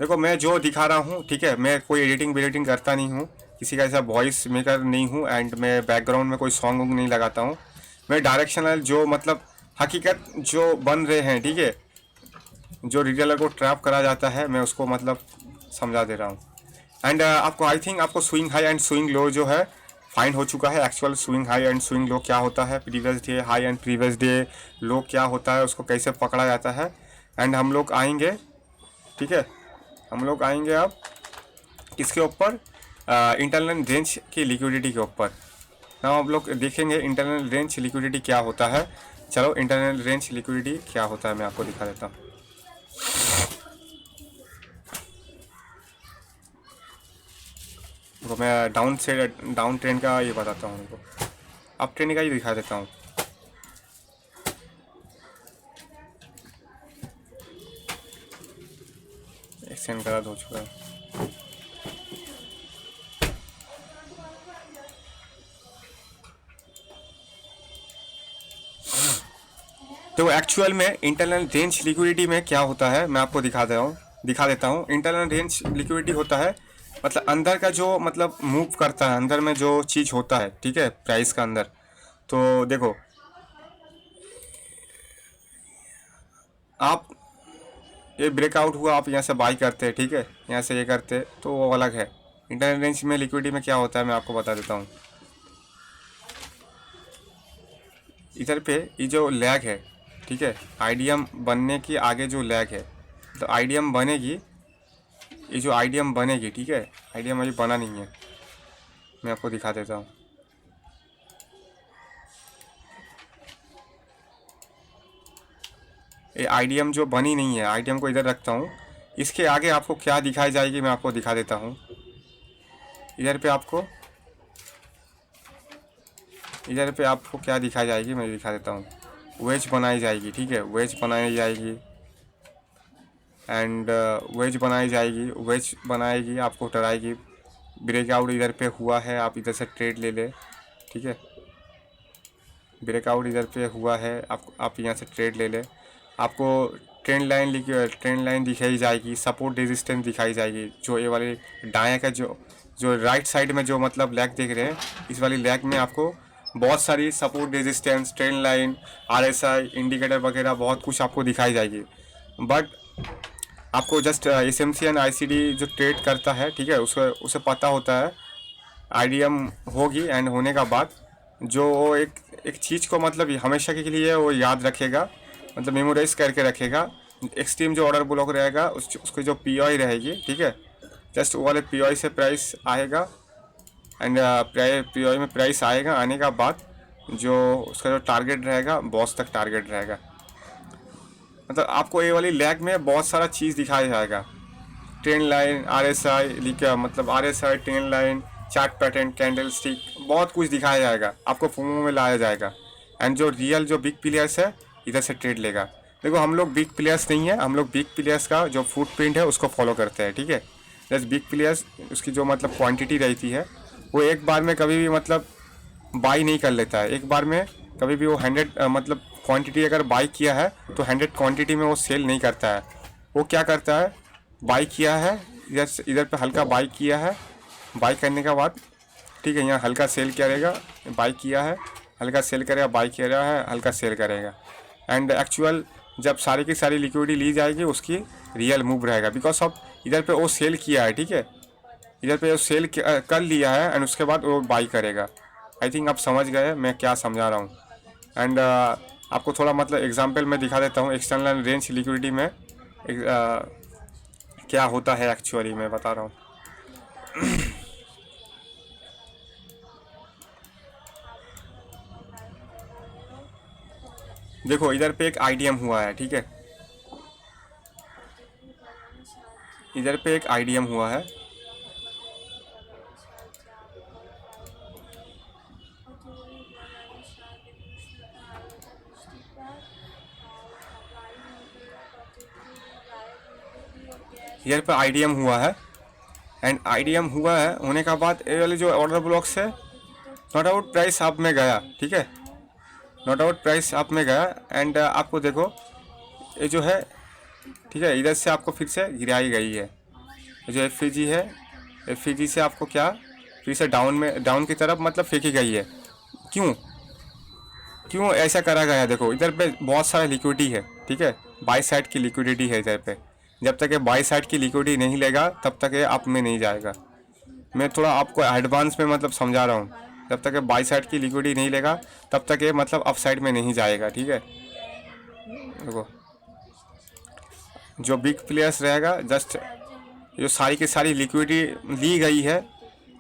देखो मैं जो दिखा रहा हूँ, ठीक है, मैं कोई एडिटिंग वेडिटिंग करता नहीं हूँ, किसी का ऐसा वॉइस मेकर नहीं हूँ एंड मैं बैकग्राउंड में कोई सॉन्ग वॉन्ग नहीं लगाता हूँ। मैं डायरेक्शनल जो मतलब हकीकत जो बन रहे हैं, ठीक है, जो रिटेलर को ट्रैप करा जाता है, मैं उसको मतलब समझा दे रहा हूँ। एंड आपको आई थिंक आपको स्विंग हाई एंड स्विंग लो जो है फाइंड हो चुका है। Actual swing high and swing लो क्या होता है, previous day high and previous day लो क्या होता है, उसको कैसे पकड़ा जाता है। एंड हम लोग आएंगे, ठीक है, हम लोग आएंगे अब किसके ऊपर, इंटरनल रेंज की लिक्विडिटी के ऊपर। ना हम लोग देखेंगे इंटरनल रेंज लिक्विडिटी क्या होता है। चलो इंटरनल रेंज लिक्विडिटी क्या होता है मैं आपको दिखा देता हूँ। तो मैं डाउन ट्रेंड का ये बताता हूँ उनको, अप ट्रेंड का ही दिखा देता हूँ। एक्सचेंज गलत हो चुका है। तो एक्चुअल में इंटरनल रेंज लिक्विडिटी में क्या होता है मैं आपको दिखा देता हूँ। इंटरनल रेंज लिक्विडिटी होता है मतलब अंदर का जो मतलब मूव करता है, अंदर में जो चीज़ होता है, ठीक है, प्राइस का अंदर। तो देखो आप ये ब्रेकआउट हुआ, आप यहाँ से बाई करते हैं, ठीक है, यहाँ से ये करते हैं, तो वो अलग है। इंटरनल रेंज में लिक्विडिटी में क्या होता है मैं आपको बता देता हूँ। इधर पे ये जो लैग है, ठीक है, आईडीएम बनने की आगे जो लैग है, तो आईडीएम बनेगी, ये जो आईडीएम बनेगी, ठीक है, आईडीएम अभी बना नहीं है, मैं आपको दिखा देता हूँ। ये आईडीएम जो बनी नहीं है, आईडीएम को इधर रखता हूँ, इसके आगे आपको क्या दिखाई जाएगी मैं आपको दिखा देता हूँ। इधर पे आपको क्या दिखाई जाएगी मैं दिखा देता हूँ। वेज बनाई जाएगी, ठीक है, वेज बनाई जाएगी एंड वेज बनाएगी, आपको डराएगी। ब्रेकआउट इधर पे हुआ है, आप इधर से ट्रेड ले ले, ठीक है, ब्रेकआउट इधर पे हुआ है, आप यहाँ से ट्रेड ले ले। आपको ट्रेंड लाइन दिखाई जाएगी, सपोर्ट रेजिस्टेंस दिखाई जाएगी। जो ये वाले दाएं का जो राइट साइड में जो मतलब लैग देख रहे हैं, इस वाली लैग में आपको बहुत सारी support resistance, trend line, RSI indicator वगैरह बहुत कुछ आपको दिखाई जाएगी। बट आपको जस्ट एसएमसी एंड आईसीडी जो ट्रेड करता है, ठीक है, उसे पता होता है आईडीएम होगी एंड होने का बाद जो एक चीज़ को मतलब हमेशा के लिए वो याद रखेगा, मतलब मेमोराइज करके रखेगा। एक्सट्रीम जो ऑर्डर ब्लॉक रहेगा उसकी जो पीओआई रहेगी, ठीक है, जस्ट वो वाले पीओआई से प्राइस आएगा एंड पीओआई में प्राइस आएगा, आने का बाद जो उसका जो टारगेट रहेगा बॉस तक टारगेट रहेगा। मतलब आपको ये वाली लैग में बहुत सारा चीज़ दिखाया जाएगा, ट्रेंड लाइन, आरएसआई लिखा, मतलब RSI, trend line, chart pattern, candle stick, बहुत कुछ दिखाया जाएगा, आपको फोमो में लाया जाएगा। एंड जो रियल जो बिग प्लेयर्स है इधर से ट्रेड लेगा। देखो हम लोग बिग प्लेयर्स नहीं है, हम लोग बिग प्लेयर्स का जो फुटप्रिंट है उसको फॉलो करते हैं, ठीक है। जैसे बिग प्लेयर्स उसकी जो मतलब क्वांटिटी रहती है वो एक बार में कभी भी मतलब बाई नहीं कर लेता है। एक बार में कभी भी वो 100 मतलब क्वांटिटी अगर बाई किया है तो 100 क्वांटिटी में वो सेल नहीं करता है। वो क्या करता है, बाई किया है, इधर इधर पे हल्का बाई किया है, बाई करने के बाद ठीक है यहाँ हल्का सेल करेगा, बाई किया है, हल्का सेल करेगा, बाई किया रहा है, हल्का सेल करेगा। एंड एक्चुअल जब सारी की सारी लिक्विडिटी ली जाएगी उसकी रियल मूव रहेगा, बिकॉज ऑफ इधर पे वो सेल किया है, ठीक है, इधर पे वो सेल कर लिया है एंड उसके बाद वो बाई करेगा। आई थिंक आप समझ गए मैं क्या समझा रहा हूँ। एंड आपको थोड़ा मतलब एग्जांपल मैं दिखा देता हूँ एक्सटर्नल रेंज लिक्विडिटी में क्या होता है एक्चुअली मैं बता रहा हूँ। देखो इधर पे एक आईडीएम हुआ है, ठीक है, इधर पे एक आईडीएम हुआ है, इधर पे आईडीएम हुआ है एंड आईडीएम हुआ है होने का बाद ये वाले जो ऑर्डर ब्लॉक से नॉट आउट प्राइस आप में गया, ठीक है, नॉट आउट प्राइस आप में गया एंड आपको देखो ये जो है, ठीक है, इधर से आपको फिर से गिराई गई है। ये जो एफ है, एफ से आपको क्या फिर से डाउन की तरफ मतलब फेंकी गई है। क्यों क्यों ऐसा करा गया है? देखो इधर पे बहुत सारा लिक्विडिटी है, ठीक है, बाई साइड की लिक्विडिटी है इधर पे। जब तक ये बाई साइड की लिक्विडिटी नहीं लेगा तब तक ये अप में नहीं जाएगा। मैं थोड़ा आपको एडवांस में मतलब समझा रहा हूँ। जब तक ये बाई साइड की लिक्विडिटी नहीं लेगा तब तक ये मतलब अप साइड में नहीं जाएगा, ठीक है। देखो जो बिग प्लेयर्स रहेगा, जस्ट जो सारी की सारी लिक्विडिटी ली गई है,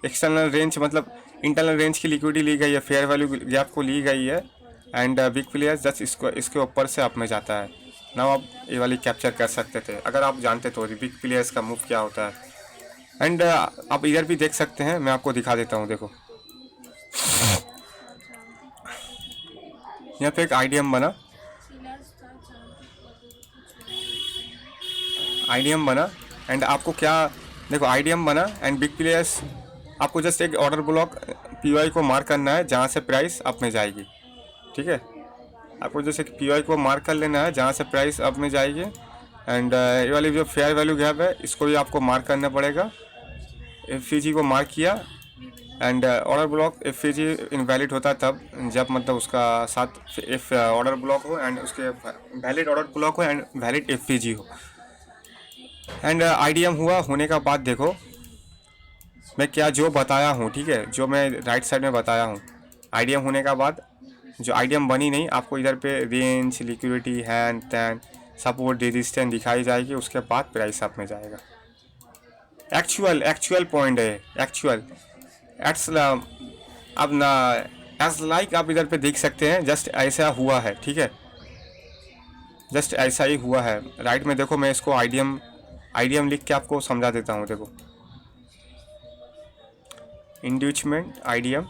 एक्सटर्नल रेंज मतलब इंटरनल रेंज की लिक्विडिटी ली गई है, फेयर वैल्यू गैप को ली गई है एंड बिग प्लेयर्स जस्ट इसके ऊपर से अप में जाता है ना। आप ये वाली कैप्चर कर सकते थे अगर आप जानते तो बिग प्लेयर्स का मूव क्या होता है। एंड आप इधर भी देख सकते हैं, मैं आपको दिखा देता हूँ। देखो यहाँ पे एक आईडीएम बना, आईडीएम बना एंड आपको क्या, देखो आईडीएम बना एंड बिग प्लेयर्स आपको जस्ट एक ऑर्डर ब्लॉक पीवाई को मार्क करना है जहाँ से प्राइस अप में जाएगी, ठीक है। आपको जैसे पीवाई को मार्क कर लेना है जहाँ से प्राइस अप में जाएगी एंड ये वाली जो फेयर वैल्यू गैप है इसको भी आपको मार्क करना पड़ेगा। एफ को मार्क किया and order block F invalid होता है तब जब मतलब उसका साथ एफ ऑर्डर ब्लॉक हो एंड उसके वैलिड ऑर्डर ब्लॉक हो एंड वैलिड एफ हो। एंड आईडीएम हुआ होने का बाद देखो मैं क्या जो बताया हूँ, ठीक है, जो मैं राइट साइड में बताया हूँ, आईडीएम होने का बाद जो आईडीएम बनी नहीं, आपको इधर पे रेंज लिक्विडिटी हैंड तैन सपोर्ट रेजिस्टेंस दिखाई जाएगी, उसके बाद प्राइस अप में जाएगा। एक्चुअल पॉइंट है, एक्चुअल एट्स अब ना एज लाइक आप इधर पे देख सकते हैं, जस्ट ऐसा हुआ है, ठीक है, जस्ट ऐसा ही हुआ है। राइट में देखो मैं इसको आईडीएम लिख के आपको समझा देता हूँ। देखो इंड्यूचमेंट आईडीएम,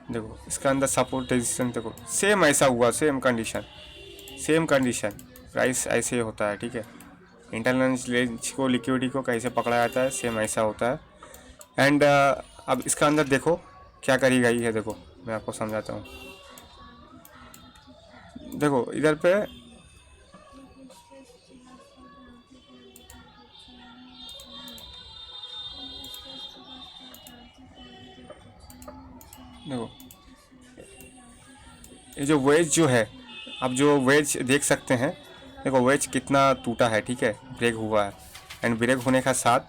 देखो इसका अंदर सपोर्ट रेजिस्टेंस, देखो सेम ऐसा हुआ, सेम कंडीशन प्राइस ऐसे ही होता है, ठीक है। इंटरनल रेंज को लिक्विडिटी को कैसे पकड़ा जाता है सेम ऐसा होता है। एंड अब इसका अंदर देखो क्या करी गई है, देखो मैं आपको समझाता हूँ। देखो इधर पे देखो ये जो वेज जो है, अब जो वेज देख सकते हैं, देखो वेज कितना टूटा है, ठीक है, ब्रेक हुआ है एंड ब्रेक होने का साथ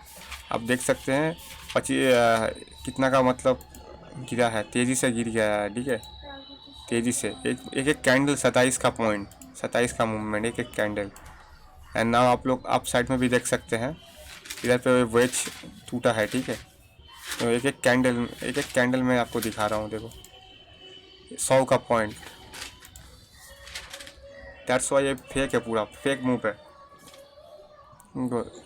आप देख सकते हैं कितना का मतलब गिरा है, तेज़ी से गिर गया है, ठीक है, तेज़ी से एक कैंडल 27 का मूवमेंट, एक कैंडल। एंड नाउ आप लोग आप साइड में भी देख सकते हैं इधर पे वेज टूटा है, ठीक है। तो एक कैंडल मैं आपको दिखा रहा हूँ। देखो 100 का पॉइंट, दैट्स वाई ये फेक है, पूरा फेक मूव है।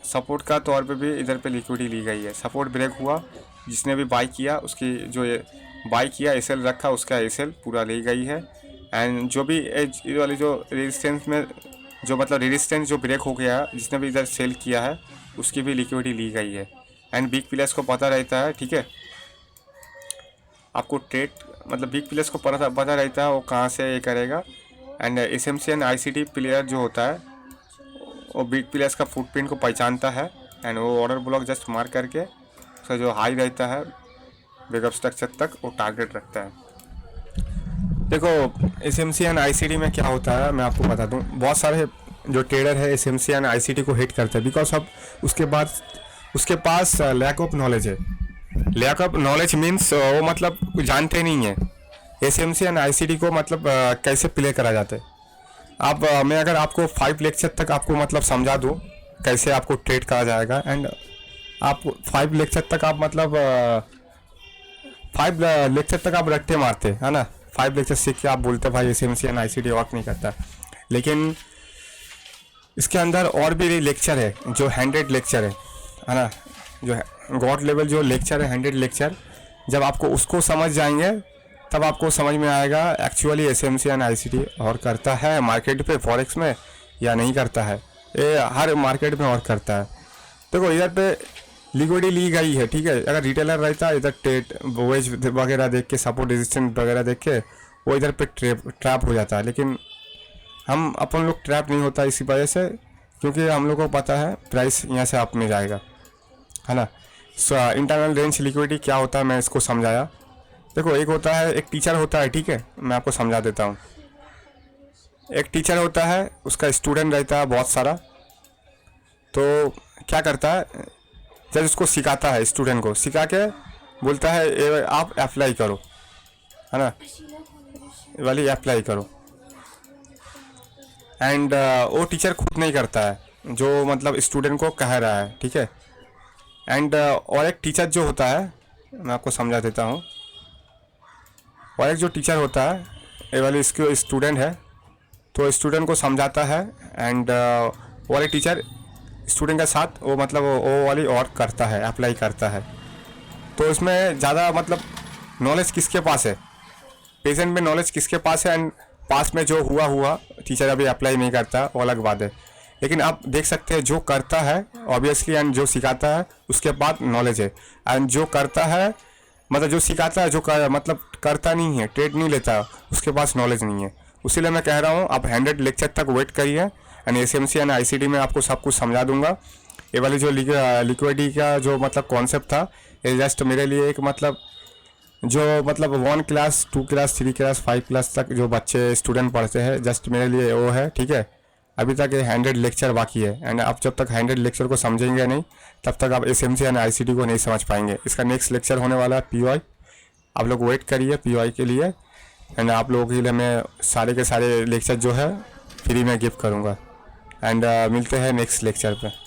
सपोर्ट का तौर पे भी इधर पे लिक्विडिटी ली गई है, सपोर्ट ब्रेक हुआ, जिसने भी बाई किया उसकी जो बाई किया एसएल रखा उसका एसएल पूरा ली गई है। एंड जो भी ये वाली जो रेजिस्टेंस में जो मतलब रेजिस्टेंस जो ब्रेक हो गया जिसने भी इधर सेल किया है उसकी भी लिक्विडिटी ली गई है। एंड बिग प्लेयर्स को पता रहता है, ठीक है, आपको ट्रेड मतलब बिग प्लेयर्स को पता रहता है वो कहाँ से ये करेगा। And SMC and ICT player जो होता है वो बिग प्लेयर्स का फुटप्रिंट को पहचानता है एंड वो ऑर्डर ब्लॉक जस्ट मार करके उसका जो हाई रहता है बैकअप स्ट्रक्चर तक वो टारगेट रखता है। देखो एसएमसी एंड आईसीटी में क्या होता है मैं आपको बता दूं, बहुत सारे जो ट्रेडर है एसएमसी एंड आईसीटी को हिट करते हैं बिकॉज अब उसके पास लैक ऑफ नॉलेज है। लैक ऑफ नॉलेज मीन्स वो मतलब जानते नहीं है एसएमसी एंड आईसीटी को मतलब कैसे प्ले करा जाता है। आप मैं अगर आपको 5 लेक्चर तक आपको मतलब समझा दूँ कैसे आपको ट्रेड करा जाएगा एंड आप 5 लेक्चर तक आप मतलब 5 लेक्चर तक आप रट्टे मारते है ना, 5 लेक्चर सीख के आप बोलते भाई एसएमसी एंड आईसीटी वर्क नहीं करता, लेकिन इसके अंदर और भी लेक्चर है जो 100 लेक्चर है ना, जो है गॉड लेवल जो लेक्चर है 100 लेक्चर, जब आपको उसको समझ जाएंगे तब आपको समझ में आएगा एक्चुअली एसएमसी एंड आईसीटी और करता है मार्केट पे फॉरेक्स में या नहीं करता है। ये हर मार्केट में और करता है। देखो इधर पे लिक्विडिटी ली गई है, ठीक है, अगर रिटेलर रहता है इधर ट्रेड वेज वगैरह देख के सपोर्ट रेजिस्टेंस वगैरह देख के वो इधर पे ट्रैप हो जाता है, लेकिन हम अपन लोग ट्रैप नहीं होता इसी वजह से क्योंकि हम लोग को पता है प्राइस यहाँ से अप में जाएगा, है ना। इंटरनल रेंज लिक्विडिटी क्या होता है मैं इसको समझाया। देखो एक होता है, एक टीचर होता है, ठीक है, मैं आपको समझा देता हूँ। एक टीचर होता है, उसका स्टूडेंट रहता है बहुत सारा, तो क्या करता है जब उसको सिखाता है, स्टूडेंट को सिखा के बोलता है ये आप अप्लाई करो, है ना, ये वाली अप्लाई करो, एंड वो टीचर खुद नहीं करता है जो मतलब स्टूडेंट को कह रहा है, ठीक है। एंड और एक टीचर जो होता है मैं आपको समझा देता हूँ, और एक जो टीचर होता है ये वाली इसके स्टूडेंट है तो स्टूडेंट को समझाता है एंड वो वाली टीचर स्टूडेंट के साथ वो मतलब वो वाली और करता है, अप्लाई करता है। तो इसमें ज़्यादा मतलब नॉलेज किसके पास है, प्रेजेंट में नॉलेज किसके पास है, एंड पास में जो हुआ टीचर अभी अप्लाई नहीं करता वो अलग बात है, लेकिन आप देख सकते हैं जो करता है ऑब्वियसली एंड जो सिखाता है उसके बाद नॉलेज है, एंड जो करता है मतलब जो सिखाता है जो मतलब करता नहीं है, ट्रेड नहीं लेता, उसके पास नॉलेज नहीं है। उसीलिए मैं कह रहा हूँ आप 100 लेक्चर तक वेट करिए एंड एसएमसी एंड आईसीटी में आपको सब कुछ समझा दूंगा। ये वाली जो लिक्विडिटी का जो मतलब कॉन्सेप्ट था ये जस्ट मेरे लिए एक मतलब जो मतलब 1 क्लास 2 क्लास 3 क्लास 5 क्लास तक जो बच्चे स्टूडेंट पढ़ते हैं जस्ट मेरे लिए वो है, ठीक है। अभी तक ये 100 लेक्चर बाकी है एंड आप जब तक 100 लेक्चर को समझेंगे नहीं तब तक आप एसएमसी एंड आईसीटी को नहीं समझ पाएंगे। इसका नेक्स्ट लेक्चर होने वाला है पीवाई, आप लोग वेट करिए पीवाई के लिए एंड आप लोगों के लिए मैं सारे के सारे लेक्चर जो है फ्री में गिफ्ट करूँगा एंड मिलते हैं नेक्स्ट लेक्चर पे।